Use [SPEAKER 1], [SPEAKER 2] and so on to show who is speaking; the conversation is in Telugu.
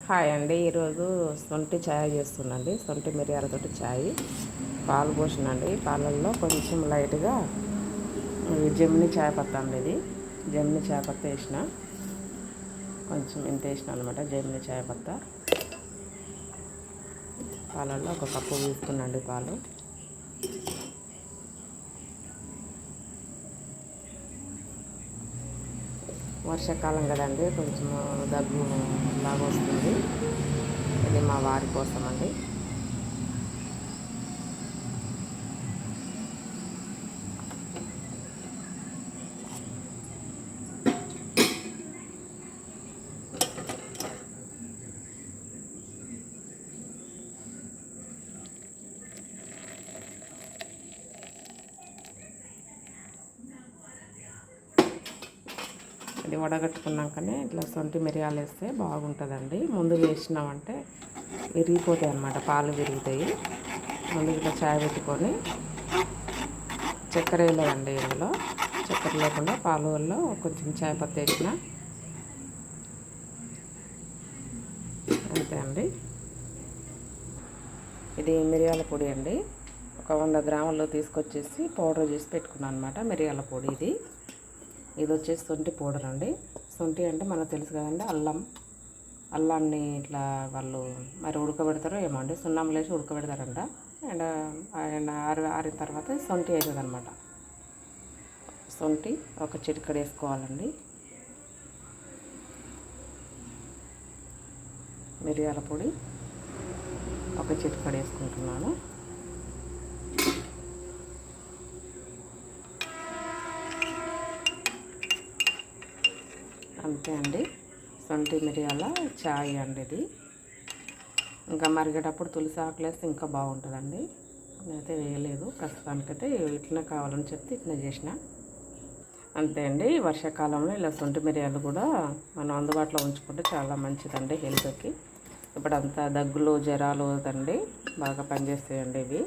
[SPEAKER 1] హాయ్ అండి. ఈరోజు సొంటి ఛాయ్ చేస్తున్నాండి. సొంటి మిరియాలతోటి ఛాయ్. పాలు పోసినండి. పాలల్లో కొంచెం లైట్గా జమ్ని ఛాయ్ పత్తా అండి. ఇది జమ్ని ఛాయ్ పత్తా వేసిన, కొంచెం ఇంత వేసిన అనమాట. జమ్ని ఛాయ్ పత్తా పాలల్లో ఒక కప్పు తీసుకున్నాండి. పాలు వర్షాకాలం కదండి, కొంచెం దగ్గు లాగా వస్తుంది. ఇది మా వారి కోసం అండి. ఇది వడగట్టుకున్నాకనే ఇట్లా సొంటి మిరియాలు వేస్తే బాగుంటుందండి. ముందు వేసినామంటే విరిగిపోతాయి అన్నమాట, పాలు విరుగుతాయి. ముందు ఇట్లా చాయ్ పెట్టుకొని, చక్కెర వేయలేదండి ఇందులో. చక్కెర లేకుండా పాలు వల్ల కొంచెం చాయ్ పత్తి వేసిన అంతే అండి. ఇది మిరియాల పొడి అండి. ఒక 100 గ్రాములు తీసుకొచ్చేసి పౌడర్ చేసి పెట్టుకున్నాను అనమాట. మిరియాల పొడి ఇది వచ్చేసి శొంఠి పౌడర్ అండి. శొంఠి అంటే మనకు తెలుసు కదండి, అల్లాన్ని ఇట్లా వాళ్ళు మరి ఉడకబెడతారో ఏమో అండి, సున్నం లేసి ఉడకబెడతారంట. అండ్ ఆరిన తర్వాత శొంఠి అవుతుంది అనమాట. శొంఠి ఒక చిటికెడు వేసుకోవాలండి. మిరియాల పొడి ఒక చిటికెడు వేసుకుంటున్నాను. అంతే అండి. శొంఠి మిరియాల చాయ్ అండి ఇది. ఇంకా మరిగేటప్పుడు తులసి ఆకులు వేస్తే ఇంకా బాగుంటుందండి. నేనైతే వేయలేదు ప్రస్తుతానికైతే. ఇట్లనే కావాలని చెప్తే ఇట్లా చేసిన అంతే అండి. వర్షాకాలంలో ఇలా శొంఠి మిరియాలు కూడా మనం అందుబాటులో ఉంచుకుంటే చాలా మంచిదండి హెల్త్కి. ఇప్పుడు అంతా దగ్గులు జ్వరాలు అండి బాగా పనిచేస్తాయండి ఇవి.